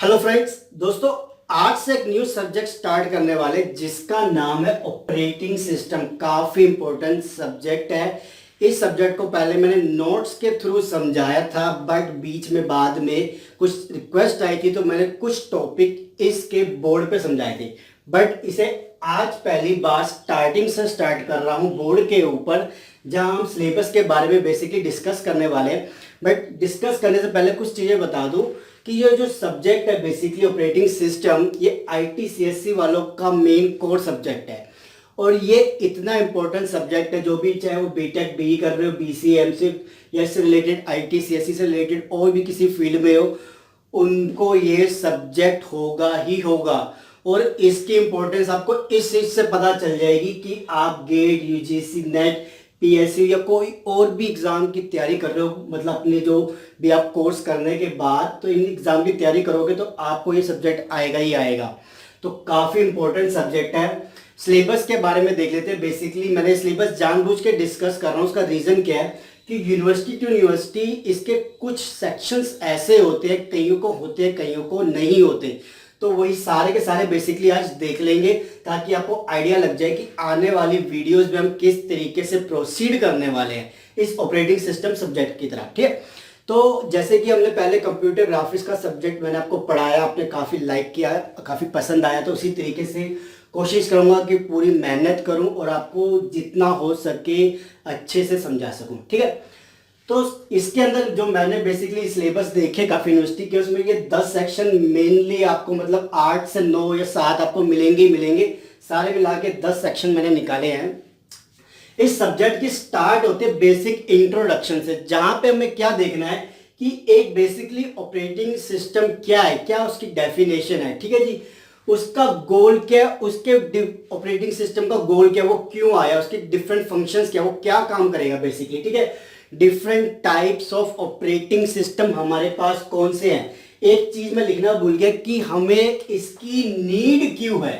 Hello friends, दोस्तों आज से एक न्यू सब्जेक्ट स्टार्ट करने वाले जिसका नाम है ऑपरेटिंग सिस्टम। काफी इंपॉर्टेंट सब्जेक्ट है। इस सब्जेक्ट को पहले मैंने नोट्स के थ्रू समझाया था, बट बीच में बाद में कुछ रिक्वेस्ट आई थी तो मैंने कुछ टॉपिक इसके बोर्ड पे समझाए थे। बट इसे आज पहली बार स्टार्टिंग से स्टार्ट कर रहा हूँ बोर्ड के ऊपर, जहां हम सिलेबस के बारे में बेसिकली डिस्कस करने वाले हैं। बट डिस्कस करने से पहले कुछ चीज़ें बता दूं कि ये जो सब्जेक्ट है बेसिकली ऑपरेटिंग सिस्टम, ये आईटीसीएससी वालों का मेन कोर सब्जेक्ट है। और ये इतना इंपॉर्टेंट सब्जेक्ट है, जो भी चाहे वो बीटेक बी कर रहे हो, बीसीएम से या इससे रिलेटेड आईटीसीएससी से रिलेटेड और भी किसी फील्ड में हो, उनको ये सब्जेक्ट होगा ही होगा। और इसकी इंपॉर्टेंस आपको इस चीज से पता चल जाएगी कि आप गेट, यूजीसी, नेट, पीएसयू या कोई और भी एग्जाम की तैयारी कर रहे हो, मतलब अपने जो भी आप कोर्स करने के बाद तो इन एग्जाम की तैयारी करोगे तो आपको ये सब्जेक्ट आएगा ही आएगा। तो काफी इंपॉर्टेंट सब्जेक्ट है। सिलेबस के बारे में देख लेते हैं। बेसिकली मैंने सिलेबस जानबूझ के डिस्कस कर रहा हूँ, उसका रीजन क्या है कि यूनिवर्सिटी टू यूनिवर्सिटी इसके कुछ सेक्शंस ऐसे होते हैं, कईयों को होते हैं कईयों को नहीं होते। तो वही सारे के सारे बेसिकली आज देख लेंगे ताकि आपको आइडिया लग जाए कि आने वाली वीडियोस में हम किस तरीके से प्रोसीड करने वाले हैं इस ऑपरेटिंग सिस्टम सब्जेक्ट की तरह। ठीक है, तो जैसे कि हमने पहले कंप्यूटर ग्राफिक्स का सब्जेक्ट मैंने आपको पढ़ाया, आपने काफ़ी लाइक किया, काफ़ी पसंद आया, तो उसी तरीके से कोशिश करूंगा कि पूरी मेहनत करूं और आपको जितना हो सके अच्छे से समझा सकूं। ठीक है, तो इसके अंदर जो मैंने बेसिकली सिलेबस देखे काफ़ी यूनिवर्सिटी के, उसमें ये 10 सेक्शन मेनली आपको मतलब 8 से 9 या 7 आपको मिलेंगे ही मिलेंगे। सारे मिला के 10 सेक्शन मैंने निकाले हैं। इस सब्जेक्ट की स्टार्ट होते हैं बेसिक इंट्रोडक्शन से, जहां पे हमें क्या देखना है कि एक बेसिकली ऑपरेटिंग सिस्टम क्या है, क्या उसकी डेफिनेशन है। ठीक है जी, उसका गोल क्या है, उसके ऑपरेटिंग सिस्टम का गोल क्या है, वो क्यों आया, उसके डिफरेंट फंक्शंस क्या, वो क्या काम करेगा बेसिकली। ठीक है, different types of operating system हमारे पास कौन से हैं। एक चीज मैं लिखना भूल गया कि हमें इसकी नीड क्यों है।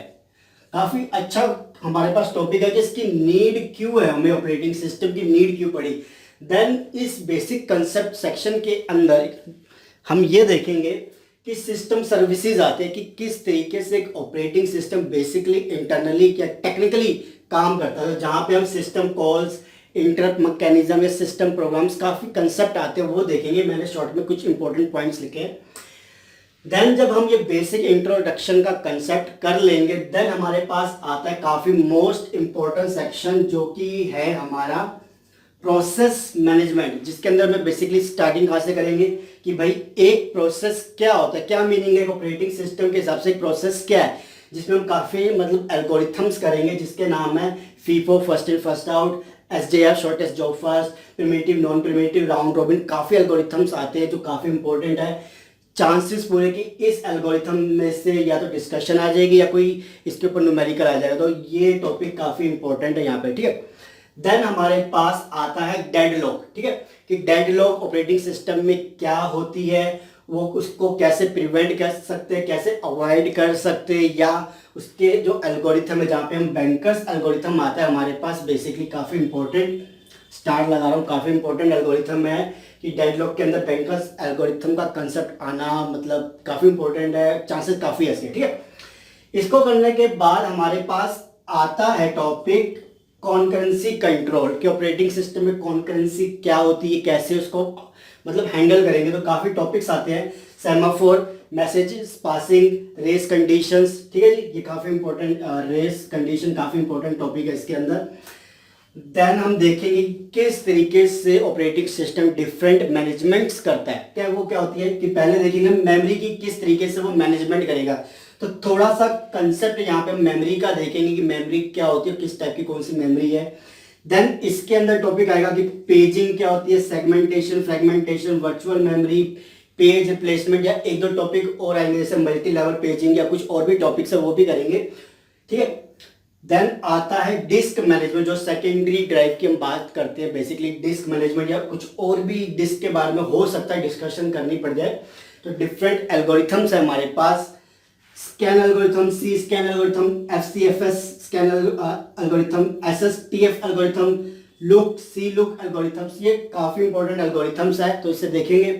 काफी अच्छा हमारे पास टॉपिक है कि इसकी नीड क्यों है, हमें ऑपरेटिंग सिस्टम की नीड क्यों पड़ी। देन इस बेसिक कंसेप्ट सेक्शन के अंदर हम ये देखेंगे कि सिस्टम सर्विसेज आते हैं कि किस तरीके से एक ऑपरेटिंग सिस्टम बेसिकली इंटरनली या टेक्निकली काम करता है। जहां पे हम सिस्टम कॉल्स, इंटरप्ट मैकेनिज्म या सिस्टम प्रोग्राम्स, काफी कंसेप्ट आते हैं, वो देखेंगे। मैंने शॉर्ट में कुछ इंपॉर्टेंट पॉइंट्स लिखे हैं। देन जब हम ये बेसिक इंट्रोडक्शन का कंसेप्ट कर लेंगे, देन हमारे पास आता है काफी मोस्ट इंपॉर्टेंट सेक्शन, जो कि है हमारा प्रोसेस मैनेजमेंट, जिसके अंदर में बेसिकली स्टार्टिंग कहाँ से करेंगे कि भाई एक प्रोसेस क्या होता है, क्या मीनिंग है ऑपरेटिंग सिस्टम के हिसाब से एक प्रोसेस क्या है, जिसमें हम काफी मतलब एल्गोरिथम्स करेंगे जिसके नाम है FIFO, first in first out, SJF, shortest job first, primitive, non primitive, round robin. काफी एल्गोरिथम्स आते हैं जो काफी इंपॉर्टेंट है। चांसेस पूरे कि इस एल्गोरिथम में से या तो डिस्कशन आ जाएगी या कोई इसके ऊपर न्यूमेरिकल आ जाएगा, तो ये टॉपिक काफी इंपॉर्टेंट है यहाँ पे। ठीक है, देन हमारे पास आता है डेडलॉक। ठीक है, कि डेडलॉक ऑपरेटिंग सिस्टम में क्या होती है, वो उसको कैसे प्रिवेंट कर सकते हैं, कैसे अवॉइड कर सकते हैं, या उसके जो एल्गोरिथम है जहाँ पे हम बैंकर्स एल्गोरिथम आता है हमारे पास, बेसिकली काफ़ी इंपॉर्टेंट स्टार लगा रहा हूँ, काफ़ी इंपॉर्टेंट एल्गोरिथम है कि डेडलॉक के अंदर बैंकर्स एल्गोरिथम का कंसेप्ट आना मतलब काफ़ी इंपॉर्टेंट है, चांसेस काफ़ी ऐसे। ठीक है, इसको करने के बाद हमारे पास आता है टॉपिक कॉन्करेंसी कंट्रोल, कि ऑपरेटिंग सिस्टम में कॉन्करेंसी क्या होती है, कैसे उसको मतलब हैंडल करेंगे। तो काफी टॉपिक्स आते हैं, semaphore, messages passing, race conditions. ठीक है जी, ये काफी इंपॉर्टेंट, रेस कंडीशन काफी इंपॉर्टेंट टॉपिक है इसके अंदर। देन हम देखेंगे किस तरीके से ऑपरेटिंग सिस्टम डिफरेंट मैनेजमेंट्स करता है। क्या वो क्या होती है कि पहले देखेंगे मेमोरी की किस तरीके से वो मैनेजमेंट करेगा। तो थोड़ा सा कंसेप्ट यहाँ पे मेमोरी का देखेंगे कि मेमोरी क्या होती है, किस टाइप की कौन सी मेमोरी है। देन इसके अंदर टॉपिक आएगा कि पेजिंग क्या होती है, segmentation, fragmentation, virtual memory, page replacement, या एक दो टॉपिक और आएंगे जैसे मल्टी लेवल पेजिंग या कुछ और भी टॉपिक्स है वो भी करेंगे। ठीक है, देन आता है डिस्क मैनेजमेंट, जो सेकेंडरी ड्राइव की हम बात करते हैं, बेसिकली डिस्क मैनेजमेंट या कुछ और भी डिस्क के बारे में हो सकता है डिस्कशन करनी पड़ जाए। तो डिफरेंट एल्गोरिथम्स है हमारे पास, scan algorithm, C scan algorithm, FCFS scan algorithm, SSTF algorithm, look, C look algorithms, ये काफी इंपॉर्टेंट एल्गोरिथम्स है, तो इसे देखेंगे।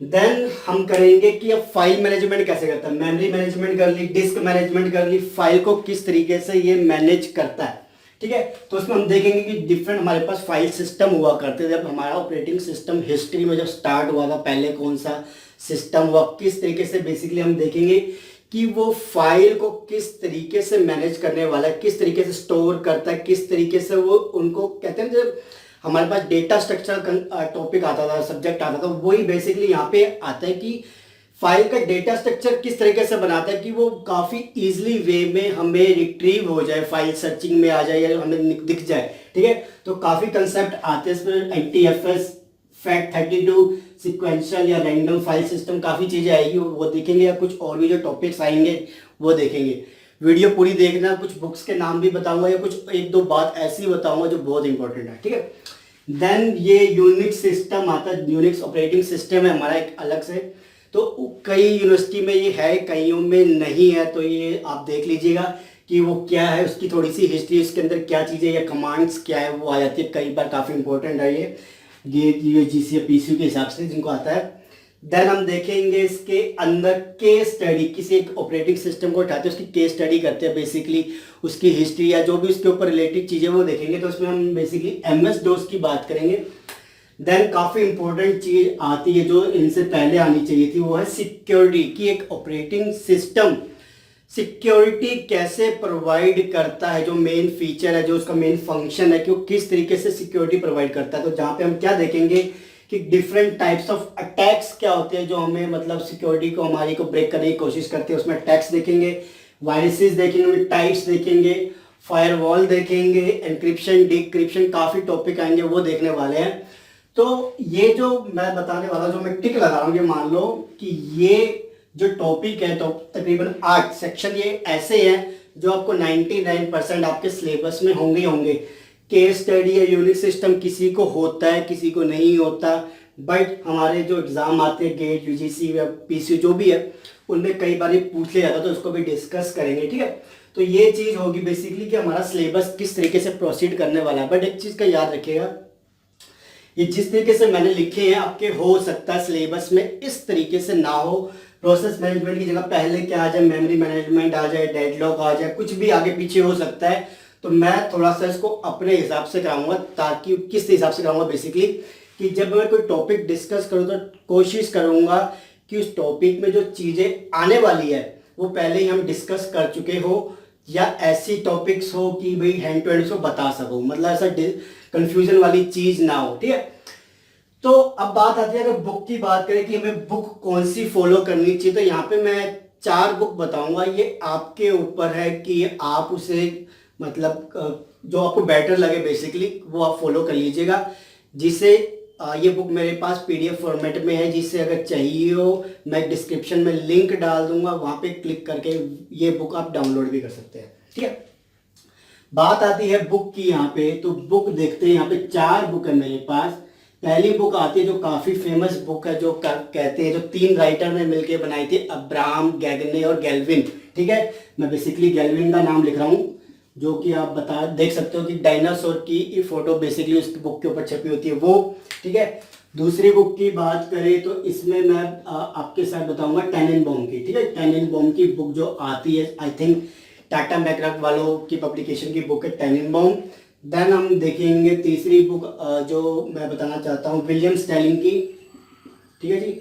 देन हम करेंगे कि अब फाइल मैनेजमेंट कैसे करता है, मेमोरी मैनेजमेंट कर ली, डिस्क मैनेजमेंट कर ली, फाइल को किस तरीके से ये मैनेज करता है। ठीक है, तो उसमें हम देखेंगे कि डिफरेंट हमारे पास फाइल सिस्टम हुआ करते थे। जब हमारा ऑपरेटिंग सिस्टम हिस्ट्री में जब स्टार्ट हुआ था, पहले कौन सा सिस्टम हुआ, किस तरीके से बेसिकली हम देखेंगे कि वो फाइल को किस तरीके से मैनेज करने वाला है, किस तरीके से स्टोर करता है, किस तरीके से वो उनको कहते हैं। जब हमारे पास डेटा स्ट्रक्चर टॉपिक आता था, सब्जेक्ट आता था, वही बेसिकली यहाँ पे आता है कि फाइल का डेटा स्ट्रक्चर किस तरीके से बनाता है कि वो काफ़ी इजीली वे में हमें रिट्रीव हो जाए, फाइल सर्चिंग में आ जाए या हमें दिख जाए। ठीक है, तो काफ़ी कंसेप्ट आते हैं इसमें, NTFS, FAT32, सिक्वेंशियल या रैंडम फाइल सिस्टम, काफ़ी चीज़ें आएगी वो देखेंगे, या कुछ और भी जो टॉपिक्स आएंगे वो देखेंगे। वीडियो पूरी देखना, कुछ बुक्स के नाम भी बताऊंगा या कुछ एक दो बात ऐसी बताऊंगा जो बहुत इंपॉर्टेंट है। ठीक है, देन ये यूनिक्स सिस्टम आता है, यूनिक्स ऑपरेटिंग सिस्टम है हमारा एक अलग से। तो कई यूनिवर्सिटी में ये है, कईयों में नहीं है, तो ये आप देख लीजिएगा कि वो क्या है, उसकी थोड़ी सी हिस्ट्री, उसके अंदर क्या चीज़ें या कमांड्स क्या है वो आ जाती है। कई बार काफ़ी इंपॉर्टेंट है ये GC या PCU के हिसाब से जिनको आता है। देन हम देखेंगे इसके अंदर केस स्टडी, किसी एक ऑपरेटिंग सिस्टम को उठाते हैं उसकी केस स्टडी करते हैं, बेसिकली उसकी हिस्ट्री या जो भी उसके ऊपर रिलेटेड चीज़ें वो देखेंगे। तो उसमें हम बेसिकली MS-DOS की बात करेंगे। देन काफ़ी इंपॉर्टेंट चीज़ आती है जो इनसे पहले आनी चाहिए थी, वो है सिक्योरिटी की। एक ऑपरेटिंग सिस्टम सिक्योरिटी कैसे प्रोवाइड करता है, जो मेन फीचर है, जो उसका मेन फंक्शन है कि वो किस तरीके से सिक्योरिटी प्रोवाइड करता है। तो जहाँ पे हम क्या देखेंगे कि डिफरेंट टाइप्स ऑफ अटैक्स क्या होते हैं जो हमें मतलब सिक्योरिटी को हमारी को ब्रेक करने की कोशिश करते हैं, उसमें अटैक्स देखेंगे, वायरसेस देखेंगे, टाइप्स देखेंगे, फायरवॉल देखेंगे, एनक्रिप्शन, डिक्रिप्शन, काफ़ी टॉपिक आएंगे वो देखने वाले हैं। तो ये जो मैं बताने वाला, जो मैं टिक लगा रहा हूँ, ये मान लो कि ये जो टॉपिक है तो तकरीबन 8 सेक्शन ये ऐसे हैं जो आपको 99% आपके सिलेबस में होंगे होंगे। केस स्टडी या यूनिट सिस्टम किसी को होता है, किसी को नहीं होता, बट हमारे जो एग्ज़ाम आते हैं गेट, UGC या PCU जो भी है, उनमें कई बार ये पूछ लिया जाता है, तो उसको भी डिस्कस करेंगे। ठीक है, तो ये चीज़ होगी बेसिकली कि हमारा सिलेबस किस तरीके से प्रोसीड करने वाला है। बट एक चीज़ का याद रखिएगा, ये जिस तरीके से मैंने लिखे हैं आपके हो सकता है सिलेबस में इस तरीके से ना हो। प्रोसेस मैनेजमेंट की जगह पहले क्या आ जाए, मेमोरी मैनेजमेंट आ जाए, डेडलॉक आ जाए, कुछ भी आगे पीछे हो सकता है। तो मैं थोड़ा सा इसको अपने हिसाब से कराऊंगा, ताकि किस हिसाब से कराऊंगा बेसिकली कि जब मैं कोई टॉपिक डिस्कस करूँ तो कोशिश करूंगा कि उस टॉपिक में जो चीज़ें आने वाली है वो पहले ही हम डिस्कस कर चुके हो, या ऐसी टॉपिक्स हो कि भाई हैंड टू हैंड उसको बता सको, मतलब ऐसा कंफ्यूजन वाली चीज़ ना हो। ठीक है, तो अब बात आती है अगर बुक की बात करें कि हमें बुक कौन सी फॉलो करनी चाहिए, तो यहाँ पे मैं 4 बुक बताऊंगा। ये आपके ऊपर है कि आप उसे मतलब जो आपको बेटर लगे बेसिकली वो आप फॉलो कर लीजिएगा। जिसे ये बुक मेरे पास PDF फॉर्मेट में है, जिससे अगर चाहिए हो मैं डिस्क्रिप्शन में लिंक डाल दूंगा, वहाँ पे क्लिक करके ये बुक आप डाउनलोड भी कर सकते हैं। ठीक है, बात आती है बुक की यहाँ पे, तो बुक देखते हैं। यहाँ पे 4 बुक है मेरे पास। पहली बुक आती है जो काफ़ी फेमस बुक है, जो कहते हैं जो 3 राइटर ने मिलकर बनाई थी, अब्राहम, गैगने और गैल्विन। ठीक है, मैं बेसिकली गैल्विन का नाम लिख रहा हूँ, जो कि आप देख सकते हो कि डायनासोर की फोटो बेसिकली उस बुक के ऊपर छपी होती है वो। ठीक है, दूसरी बुक की बात करें तो इसमें मैं आपके साथ बताऊंगा टेनेनबॉम की। ठीक है, टेनेनबॉम की बुक जो आती है, आई थिंक टाटा मैकग्रा वालों की पब्लिकेशन की बुक है टेनेनबॉम। देन हम देखेंगे तीसरी बुक जो मैं बताना चाहता हूँ, विलियम स्टेलिंग की। ठीक है जी,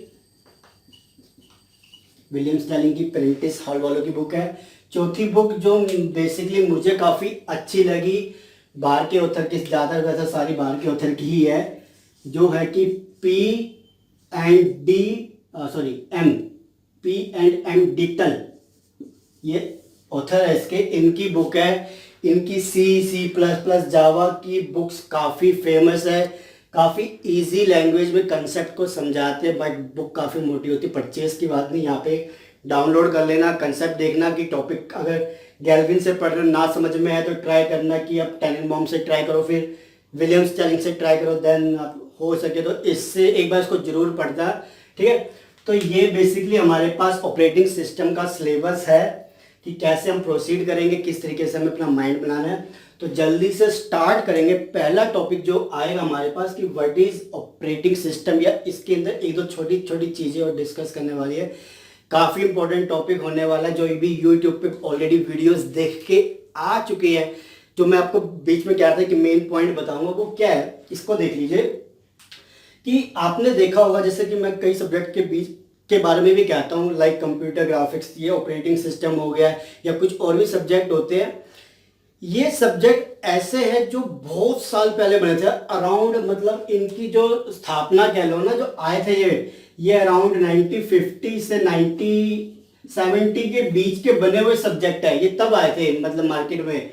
विलियम स्टेलिंग की प्रेंटिस हॉल वालों की बुक है। चौथी बुक जो बेसिकली मुझे काफ़ी अच्छी लगी, बाहर के ऑथर की, ज़्यादा वैसा सारी बाहर के ऑथर की ही है, जो है कि P&M डिटल, ये ऑथर है इसके, इनकी बुक है। इनकी C++, जावा की बुक्स काफ़ी फेमस है, काफ़ी इजी लैंग्वेज में कंसेप्ट को समझाते हैं, बट बुक काफ़ी मोटी होती है। परचेज की बात नहीं, यहाँ पे डाउनलोड कर लेना, कंसेप्ट देखना कि टॉपिक अगर गैल्विन से पढ़ना ना समझ में आए तो ट्राई करना कि आप टेनेनबॉम से ट्राई करो, फिर विलियम स्टेलिंग से ट्राई करो, देन आप हो सके तो इससे एक बार इसको जरूर पढ़ना। ठीक है, तो ये बेसिकली हमारे पास ऑपरेटिंग सिस्टम का सिलेबस है कि कैसे हम प्रोसीड करेंगे, किस तरीके से हमें अपना माइंड बनाना है। तो जल्दी से स्टार्ट करेंगे। पहला टॉपिक जो आएगा हमारे पास कि व्हाट इज ऑपरेटिंग सिस्टम, या इसके अंदर एक दो छोटी छोटी चीज़ें और डिस्कस करने वाली है। काफ़ी इंपॉर्टेंट टॉपिक होने वाला है, जो भी यूट्यूब पे ऑलरेडी वीडियोस देख के आ चुके हैं। जो मैं आपको बीच में क्या था कि मेन पॉइंट बताऊंगा वो क्या है, इसको देख लीजिए। कि आपने देखा होगा जैसे कि मैं कई सब्जेक्ट के बीच के बारे में भी कहता हूँ, लाइक कंप्यूटर ग्राफिक्स, ये ऑपरेटिंग सिस्टम हो गया, या कुछ और भी सब्जेक्ट होते हैं। ये सब्जेक्ट ऐसे हैं जो बहुत साल पहले बने थे, अराउंड मतलब इनकी जो स्थापना कह लो ना, जो आए थे ये अराउंड 1950 से 1970 के बीच के बने हुए सब्जेक्ट है। ये तब आए थे मतलब मार्केट में।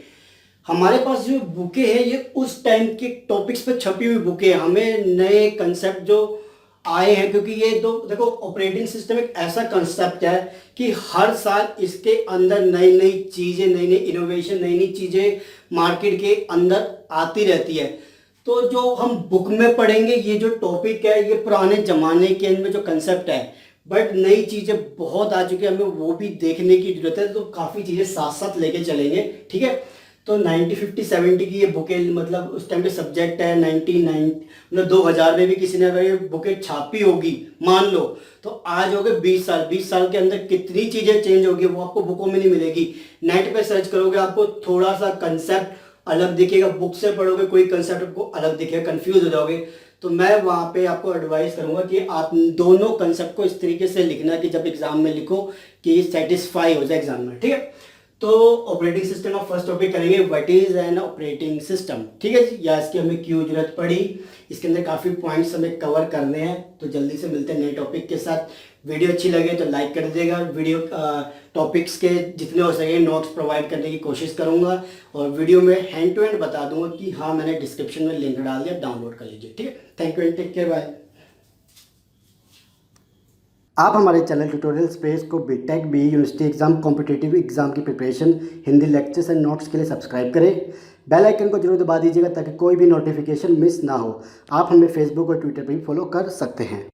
हमारे पास जो बुकें हैं ये उस टाइम के टॉपिक्स पे छपी हुई बुकें हैं। हमें नए कंसेप्ट जो आए हैं, क्योंकि ये तो देखो ऑपरेटिंग सिस्टम एक ऐसा कंसेप्ट है कि हर साल इसके अंदर नई नई चीज़ें, नई नई इनोवेशन, नई नई चीज़ें मार्केट के अंदर आती रहती है। तो जो हम बुक में पढ़ेंगे ये जो टॉपिक है ये पुराने ज़माने के अंदर जो कंसेप्ट है, बट नई चीज़ें बहुत आ चुकी है, हमें वो भी देखने की जरूरत है। तो काफ़ी चीज़ें साथ साथ लेके चलेंगे, ठीक है। तो 1950-70 की ये बुकें मतलब उस टाइम के सब्जेक्ट है। 99 मतलब 2000 में भी किसी ने अगर ये बुकें छापी होगी मान लो, तो आज हो गए 20 साल के अंदर कितनी चीज़ें चेंज होगी वो आपको बुकों में नहीं मिलेगी। नेट पे सर्च करोगे आपको थोड़ा सा कंसेप्ट अलग दिखेगा, बुक से पढ़ोगे कोई कंसेप्ट आपको अलग दिखेगा, कंफ्यूज हो जाओगे। तो मैं वहाँ पे आपको एडवाइस करूँगा कि आप दोनों कंसेप्ट को इस तरीके से लिखना कि जब एग्जाम में लिखो कि सेटिस्फाई हो जाए एग्जाम में, ठीक है। तो ऑपरेटिंग सिस्टम का फर्स्ट टॉपिक करेंगे, what is an operating system, ठीक है जी। या इसकी हमें क्यों जरूरत पड़ी, इसके अंदर काफ़ी पॉइंट्स हमें कवर करने हैं। तो जल्दी से मिलते हैं नए टॉपिक के साथ। वीडियो अच्छी लगे तो लाइक कर दीजिएगा। वीडियो टॉपिक्स के जितने हो सके नोट्स प्रोवाइड करने की कोशिश करूंगा, और वीडियो में हैंड टू हैंड बता दूंगा कि हाँ मैंने डिस्क्रिप्शन में लिंक डाल दिया, डाउनलोड कर लीजिए, ठीक है। Thank you and take care, bye. आप हमारे चैनल ट्यूटोरियल स्पेस को BTech, B university exam, competitive exam की preparation, Hindi lectures and notes के लिए सब्सक्राइब करें। बेल आइकन को जरूर दबा दीजिएगा ताकि कोई भी नोटिफिकेशन मिस ना हो। आप हमें फेसबुक और ट्विटर पर भी फॉलो कर सकते हैं।